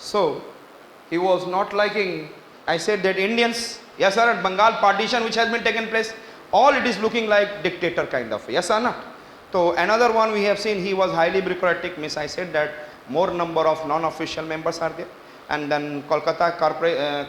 So he was not liking, I said that Indians, yes or not, Bengal partition which has been taken place, all it is looking like dictator kind of, yes or not. So another one we have seen, he was highly bureaucratic, means I said that more number of non-official members are there, and then Kolkata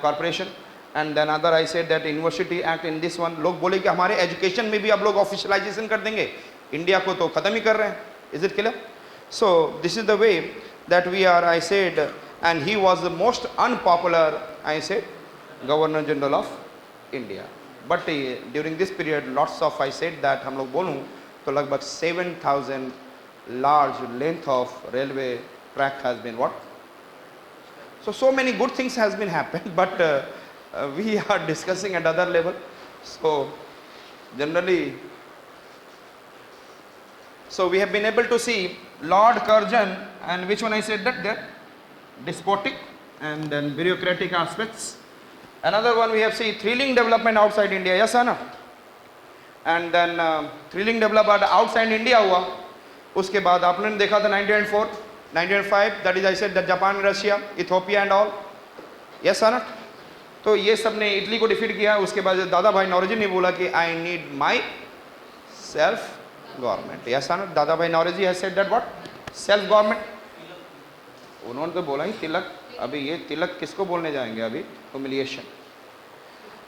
corporation, and then other I said that University Act in this one, लोग बोले कि हमारे education में भी आप लोग officialization कर देंगे, इंडिया को तो खत्म ही कर रहे हैं, is it clear? So this is the way that we are, I said, and he was the most unpopular, I said, Governor General of India. But during this period, lots of, I said that हम लोग बोलूँ तो लगभग 7,000 large length of railway track has been what? So many good things has been happened, but we are discussing at other level. So generally, so we have been able to see Lord Curzon, and which one I said that there, despotic and then bureaucratic aspects. Another one we have seen thrilling development outside India, yes or no? And then thrilling development outside India हुआ, उसके बाद आपने देखा था 1904, 1905, that is I said that Japan, Russia, Ethiopia and all, yes or not? तो ये सब ने इटली को डिफीट किया. उसके बाद दादा भाई नौरोजी ने बोला कि I need my self government, yes or not? दादा भाई Naoroji has said that what? Self government. उन्होंने तो बोला ही तिलक, अभी ये तिलक किसको बोलने जाएंगे अभी? Humiliation.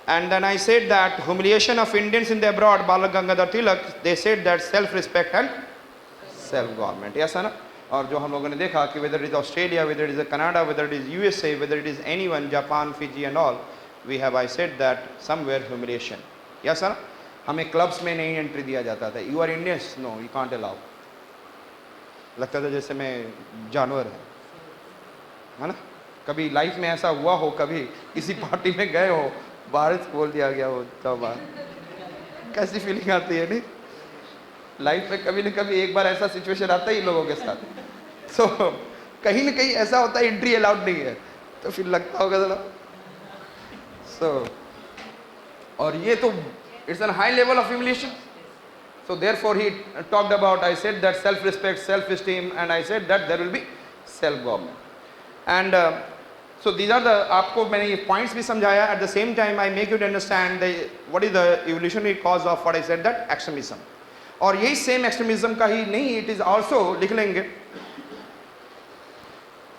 And then I said that humiliation of Indians in the abroad, Bal Gangadhar Tilak, they said that self-respect and self-government. Yes, ना? और जो हम लोगों ने देखा कि whether it is Australia, whether it is Canada, whether it is USA, whether it is anyone, Japan, Fiji and all, we have, I said that somewhere humiliation. Yes, ना? हमें clubs में नहीं entry दिया जाता था. You are Indians? No, you can't allow. लगता था जैसे मैं जानवर है ना? कभी लाइफ में ऐसा हुआ हो, कभी किसी पार्टी में गए हो, भारत बोल दिया गया हो, तब कैसी फीलिंग आती है नहीं? लाइफ में कभी न कभी एक बार ऐसा सिचुएशन आता ही लोगों के साथ. सो कहीं न कहीं ऐसा होता है, एंट्री अलाउड नहीं है, तो फिर लगता होगा जरा. सो और ये तो it's an high level of humiliation. So therefore he talked about, I said that self-respect, self-esteem, and I said that there will be self-government. And so these are the, आपको मैंने ये points भी समझाया. At the same time I make you to understand the, what is the evolutionary cause of what I said that extremism. और यही same extremism का ही नहीं, it is also लिख लेंगे.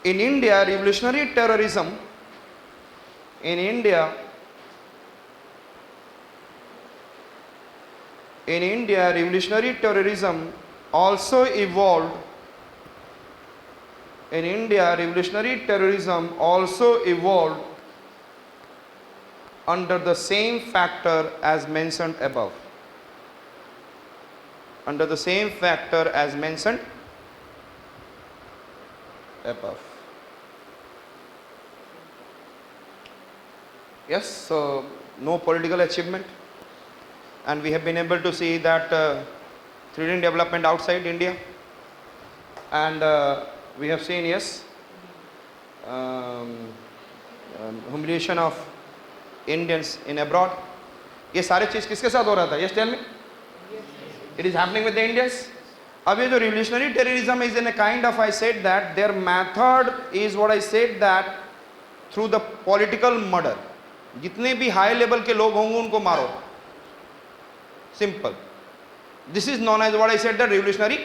In India revolutionary terrorism, in India revolutionary terrorism also evolved. In India, revolutionary terrorism also evolved under the same factor as mentioned above. Under the same factor as mentioned above. Yes, so no political achievement. And we have been able to see that thrilling development outside India. And we have seen, yes, humiliation of Indians in abroad. ये सारे चीज़ किसके साथ हो रहा था? Yes, tell me. It is happening with the Indians. अब ये जो revolutionary terrorism is in a kind of, I said that their method is what I said that through the political murder. जितने भी high level के लोग होंगे उनको मारो. Simple. This is known as what I said that revolutionary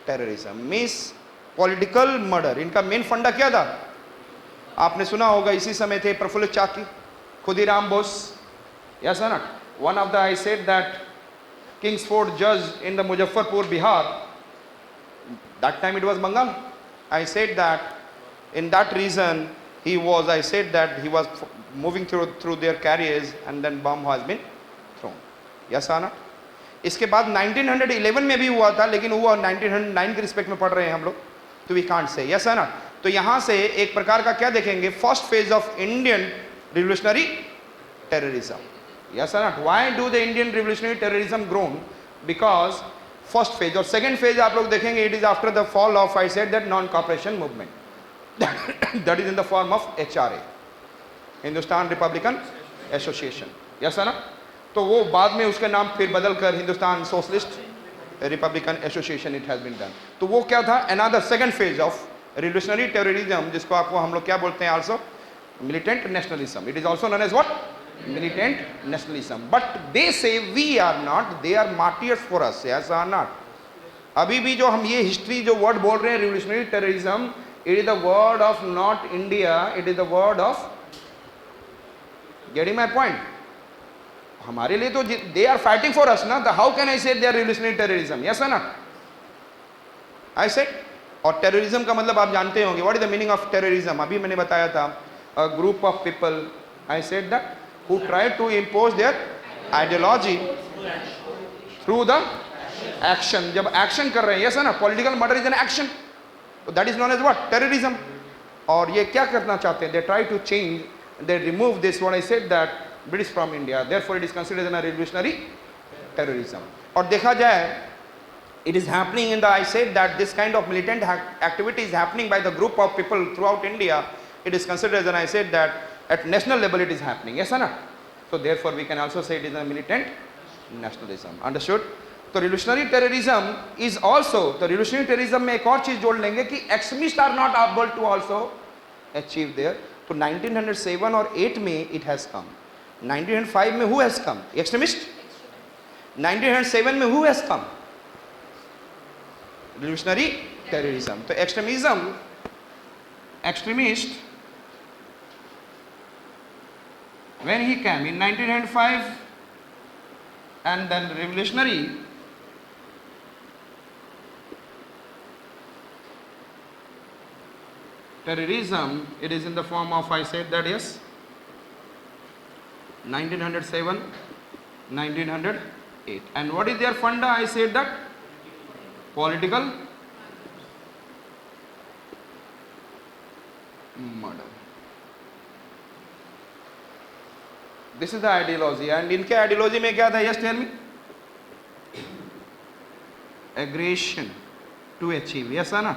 terrorism means political murder. इनका main फंडा क्या था? आपने सुना होगा इसी समय थे प्रफुल्ल चाकी, Khudiram Bose, yes or not? One of the, I said that Kingsford judge in the Muzaffarpur, Bihar. That time it was Bengal. I said that in that reason he was, I said that he was moving through their carriers and then bomb has been thrown. Yes or not? इसके बाद 1911 में भी हुआ था, लेकिन वो 1909 के respect में पढ़ रहे हैं हम लोग, तो वी कांट से. यस है ना? तो यहाँ से एक प्रकार का क्या देखेंगे? First phase of Indian revolutionary terrorism. Yes है ना? Why do the Indian revolutionary terrorism grown? Because first phase और सेकेंड फेज आप लोग देखेंगे, it is after the fall of, I said that, non cooperation movement. That is in the form of HRA, Hindustan Republican association. Yes है ना? तो वो बाद में उसका नाम फिर बदल कर Hindustan Socialist Republican Association it has been done. तो वो क्या था? Another second phase of revolutionary terrorism, जिसको आपको हम लोग क्या बोलते हैं, also militant nationalism. It is also known as what? Militant nationalism. But they say we are not, they are martyrs for us. Yes or not? अभी भी जो हम ये हिस्ट्री जो वर्ड बोल रहे हैं revolutionary terrorism, it is the word of not India, it is the word of, getting my point? हमारे लिए तो they are fighting for us ना, the how can I say they are revolutionary terrorism? Yes or not? I said. और terrorism का मतलब आप जानते होंगे, what is the meaning of terrorism? अभी मैंने बताया था, a group of people, I said that, who try to impose their ideology through the action. जब एक्शन कर रहे हैं, यस है ना, political murder is an action, that is known as what? Terrorism. और ये क्या करना चाहते हैं? They try to change, they remove this, what I said that, British from India, therefore it is considered an revolutionary terrorism. और देखा जाए, it is happening in the, I said that this kind of militant activity is happening by the group of people throughout India. It is considered, and I said that at national level it is happening. Yes or not? So therefore we can also say it is a militant nationalism. Understood? So revolutionary terrorism is also, the revolutionary terrorism में एक और चीज जोड़ लेंगे कि extremists are not able to also achieve there. तो 1907 और 8 में it has come. 1905 में who has come? Extremist. 1907 में who has come? Revolutionary terrorism. तो extremist, when he came in 1905, and then revolutionary, terrorism, it is in the form of, I said that, yes, 1907, 1908. And what is their funda? I said that political murder. This is the ideology. And इनके ideology में क्या था? Yes, tell me. Aggression to achieve. Yes है ना?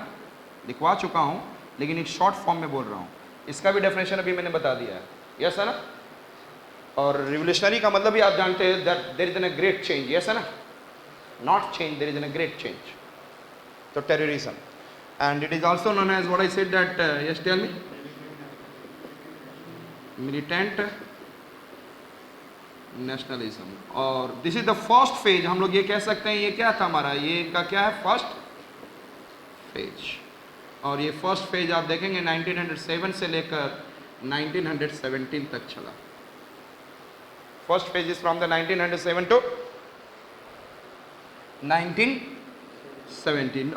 लिखवा चुका हूँ, लेकिन एक शॉर्ट फॉर्म में बोल रहा हूँ. इसका भी डेफिनेशन अभी मैंने बता दिया है. Yes है ना? और रिवोल्यूशनरी का मतलब भी आप जानते हैं, that there is a great change. Yes है ना? Not change, there is a great change. So terrorism, and it is also known as what I said that, yes, tell me, militant nationalism. और this is the first phase. हम लोग ये कह सकते हैं, ये क्या था हमारा, ये इनका क्या है, फर्स्ट फेज. और ये फर्स्ट फेज आप देखेंगे 1907 से लेकर 1917 तक चला. First phase is from the 1907 to 1917.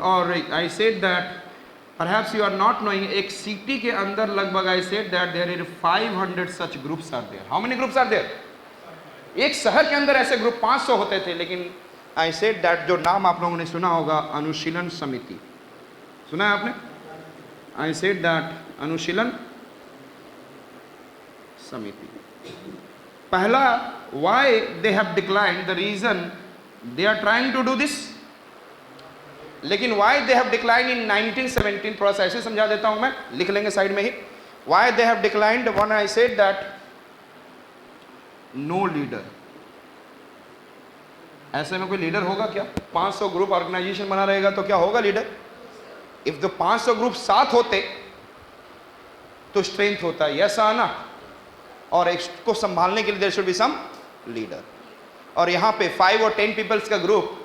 और I said that perhaps you are not knowing, एक सिटी के अंदर लगभग I said that there are 500 such groups are there. How many groups are there? एक शहर के अंदर ऐसे ग्रुप 500 होते थे. लेकिन I said that जो नाम आप लोगों ने सुना होगा, अनुशीलन समिति, सुना है आपने? I said that अनुशीलन समिति. पहला, why they have declined, the reason they are trying to do this, लेकिन why they have declined in 1917, थोड़ा सा ऐसे समझा देता हूं मैं, लिख लेंगे साइड में ही. why they have declined, one I said that no leader. ऐसे में कोई लीडर होगा क्या? 500 ग्रुप ऑर्गेनाइजेशन बना रहेगा तो क्या होगा लीडर? इफ द 500 ग्रुप साथ होते तो स्ट्रेंथ होता है. यस आना, और इसको संभालने के लिए there should be some leader. और यहाँ पे 5 और 10 पीपल्स का ग्रुप,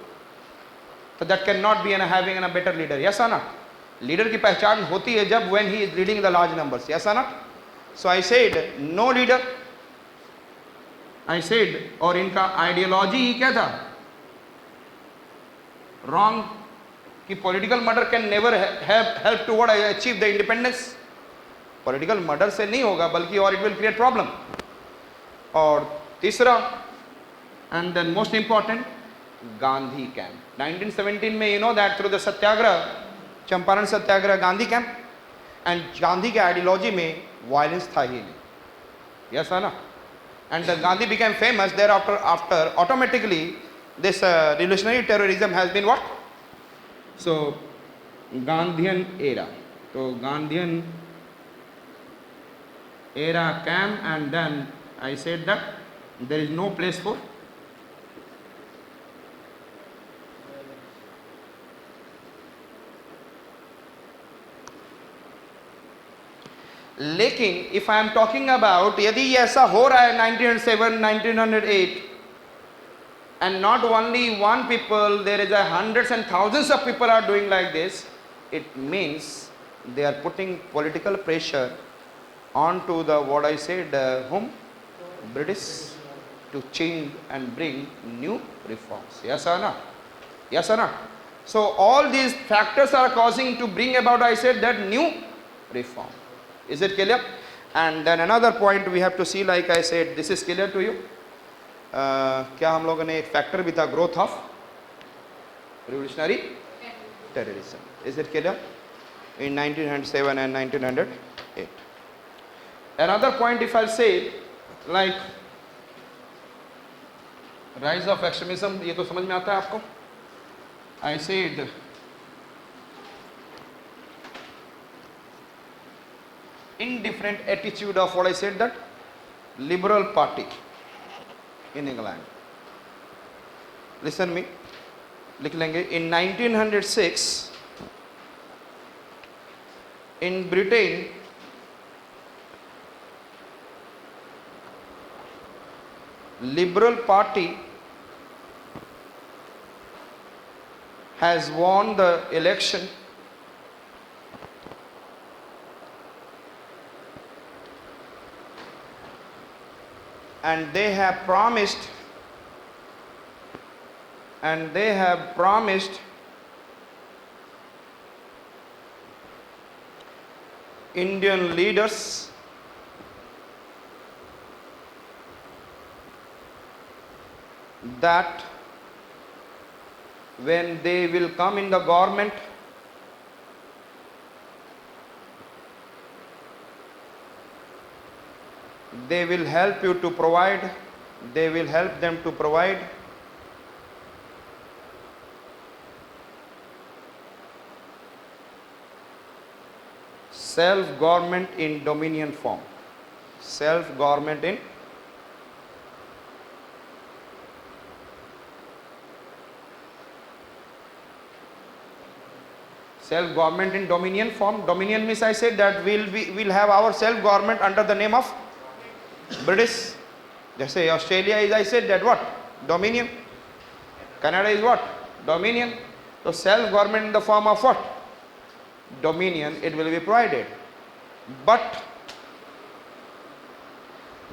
तो that can not be an having an a better leader. Yes आना, लीडर की पहचान होती है जब when he is leading the large numbers. Yes आना. So I said no leader, I said. और इनका आइडियोलॉजी ही क्या था? रॉन्ग, कि political murder can never help to what I achieve the independence. Political murder से नहीं होगा, बल्कि और इट विल क्रिएट प्रॉब्लम. और तीसरा, and then most important, Gandhi camp. 1917 में, you know that through the satyagraha, Champaran satyagraha, Gandhi camp, and Gandhi के आइडियोलॉजी में वायलेंस था ही नहीं. यस है ना? And the Gandhi became famous there after automatically this revolutionary terrorism has been what? So Gandhian era. तो Gandhian era came, and then I said that there is no place for लेकिन if I am talking about, यदि ये ऐसा हो रहा है 1907, 1908, and not only one people, there is a hundreds and thousands of people are doing like this, it means they are putting political pressure onto the, what I said, whom? British, to change and bring new reforms. Yes or not? Yes or not? So all these factors are causing to bring about, I said, that new reform. Is it clear? And then another point we have to see, like I said, this is clear to you? क्या हम लोगों ने एक factor भी था, growth of revolutionary terrorism. Is it clear? In 1907 and 1908. Another point, if I say, like rise of extremism, ये तो समझ में आता है आपको? I said indifferent attitude of, what I said, that liberal party in England. Listen me, लिख लेंगे. In 1906 in Britain, Liberal Party has won the election and they have promised Indian leaders that when they will come in the government, they will help them to provide self-government in dominion form. Self-government in dominion form. Dominion means, I said, that we'll have our self-government under the name of British. Jaise Australia is, I said, that what? Dominion. Canada is what? Dominion. So self-government in the form of what? Dominion, it will be provided. But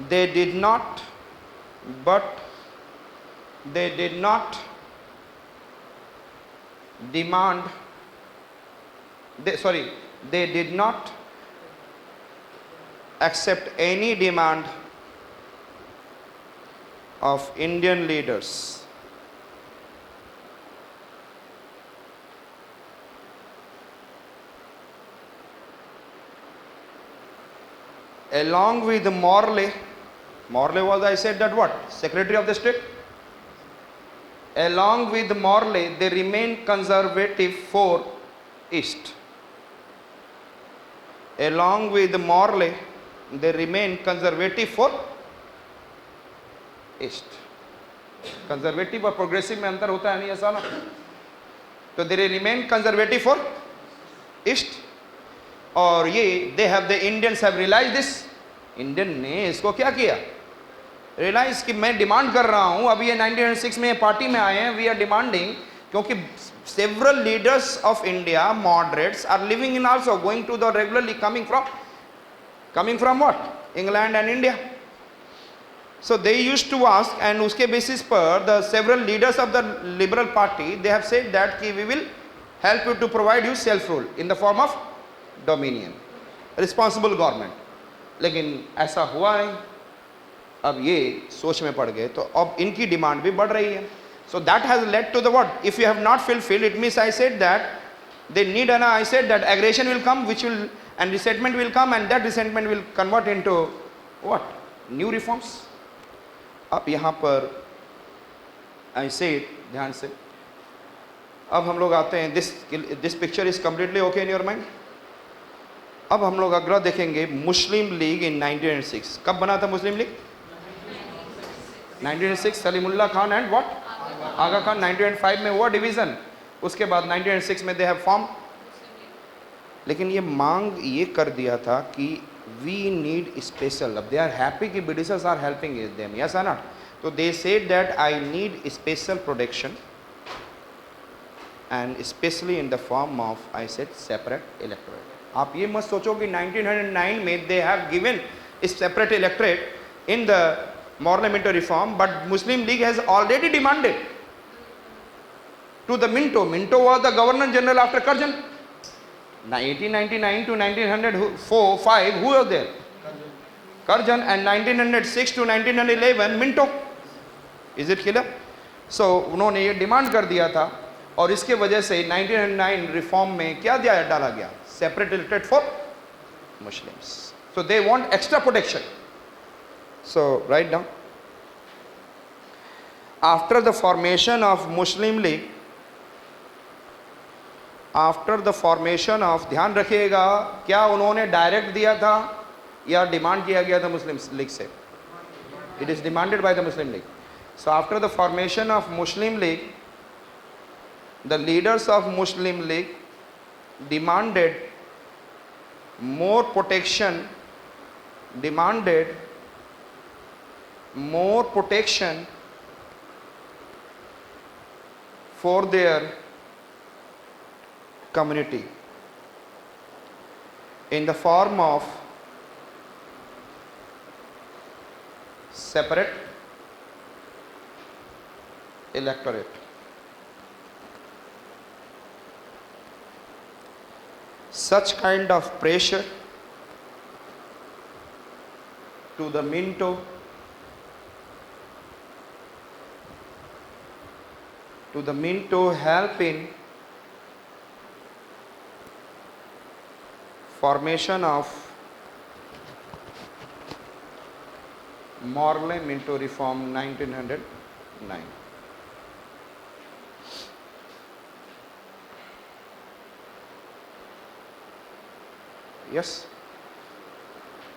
they did not demand, they did not accept any demand of Indian leaders. Along with Morley was, I said, that what? Secretary of the State. Along with Morley, they remained conservative for East. Along with Morley, they remained conservative for East. Conservative और progressive में अंतर होता है नहीं, ऐसा ना? तो they remain conservative for East. और ये the Indians have realized this. Indian ने इसको क्या किया? Realize कि मैं डिमांड कर रहा हूँ. अभी ये 1906 में पार्टी में आए हैं. We are demanding, क्योंकि several leaders of India, moderates, are living in also, going to the regularly coming from what? England and India. So they used to ask, and उसके basis पर the several leaders of the Liberal Party, they have said that कि we will help you to provide you self-rule in the form of dominion, responsible government. लेकिन ऐसा हुआ नहीं. अब ये सोच में पड़ गए, तो अब इनकी डिमांड भी बढ़ रही है. So that has led to the what? If you have not fulfilled, it means, I said, that they need an, I said, that aggression will come, and resentment will come, and that resentment will convert into what? New reforms. अब यहाँ पर I said, ध्यान से, अब हम लोग आते हैं, this picture is completely okay in your mind. अब हम लोग अगला देखेंगे मुस्लिम लीग इन 1906. कब बना था मुस्लिम लीग? 1906. Salimullah Khan and what? आगा खान. 1905 में हुआ डिवीजन. उसके बाद 1906 में दे हैव फॉर्म. लेकिन ये मांग ये कर दिया था कि we need special. They are happy कि Britishers are helping them, yes or not? So they said that I need special protection, and especially in the form of, I said, separate electorate. आप ये मत सोचो कि 1909 में they have given a separate electorate in the Morley Minto reform, but Muslim League has already demanded to the Minto. Minto was the Governor General after Curzon. 1899 to 1904-5, who was there? Curzon. And 1906 to 1911, Minto. Is it clear? So उन्होंने ये demand कर दिया था, और इसके वजह से 1909 reform में क्या दिया डाला गया? Separate elected for Muslims. So they want extra protection. So write down. After the formation of Muslim League, after the formation of, ध्यान रखिएगा, क्या उन्होंने डायरेक्ट दिया था या डिमांड किया गया था मुस्लिम लीग से? It is demanded by the Muslim league. So after the formation of Muslim league, the leaders of Muslim league demanded more protection, demanded more protection for their community in the form of separate electorate. Such kind of pressure to the Minto help in formation of Morley Minto reform 1909. Yes,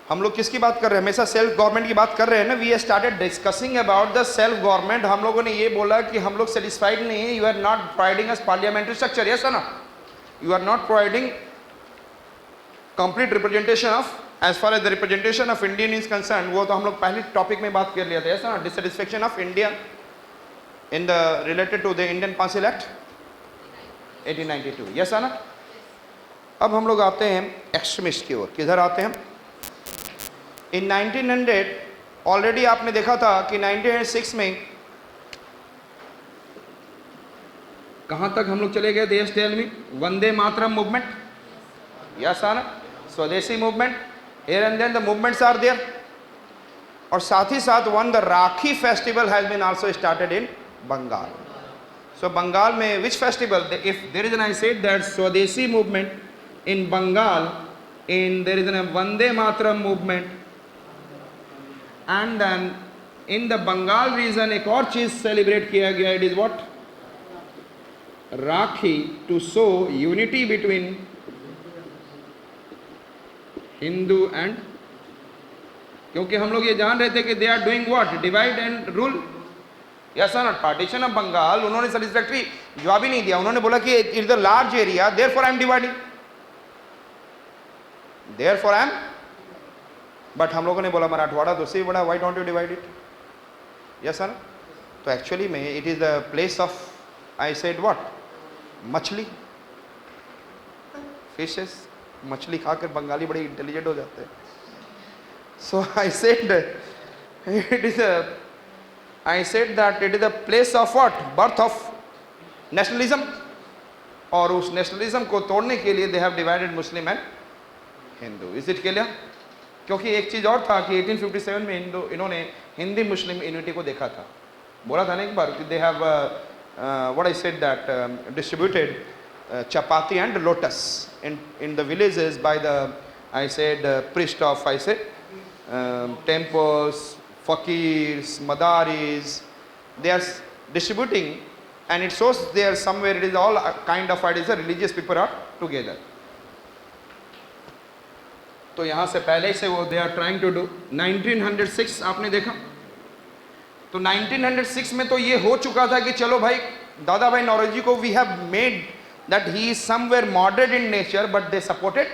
हम लोग किसकी बात कर रहे हैं? हमेशा self government की बात कर रहे हैं ना. We started discussing about the self government. हम लोगों ने ये बोला कि हम लोग सेटिस्फाइड नहीं है. You are not providing us parliamentary structure, yes ना? You are not providing complete representation of, as far as the representation of Indian is concern. वो तो हम लोग पहले टॉपिक में बात कर लिया था, यस ना? Dissatisfaction of India in the related to the Indian council act 1892, yes ना? अब हम लोग आते हैं एक्सट्रीमिस्ट की ओर. किधर आते हैं? इन 1900 ऑलरेडी आपने देखा था कि 1906 में कहां तक हम लोग चले गए? देश टेल में वंदे मातरम मूवमेंट, यस ना? Swadeshi movement, here and then the movements are there. और साथ ही साथ one the Rakhi festival has been also started in Bengal. So Bengal में which festival? If there is an, I said that Swadeshi movement in Bengal, there is a Vande Mataram movement, and then in the Bengal region एक और चीज celebrate किया गया. It is what? Rakhi, to show unity between Hindu and, क्योंकि हम लोग ये जान रहे थे कि they are doing what? Divide and rule, yes not? Partition of Bengal उन्होंने सेटिस्फैक्टरी जवाब ही नहीं दिया. उन्होंने बोला कि it is the large area, therefore I am dividing, therefore I am. But हम लोगों ने बोला मराठवाड़ा तो से बड़ा, why don't you divide it? yes sir. तो एक्चुअली में it is the place of, I said what? मछली, फिशेस. मछली खाकर बंगाली बड़े इंटेलिजेंट हो जाते हैं. So I said it is I said that it is the place of what? Birth of nationalism. और उस नेशनलिज्म को तोड़ने के लिए they have divided Muslim and Hindu. Is it clear? क्योंकि एक चीज और था कि 1857 में इन्होंने हिंदी मुस्लिम यूनिटी को देखा था. बोला था ना एक बार कि they have what I said that distributed chapati and lotus in the villages by the, I said, priest of, I said, temples, fakirs, madaris. They are distributing, and it shows there somewhere it is all a kind of, it is a religious people are together. तो यहाँ से पहले से वो they are trying to do. 1906 आपने देखा तो 1906 में तो ये हो चुका था कि चलो भाई दादा भाई नौरोजी को we have made that he is somewhere moderate in nature, but they supported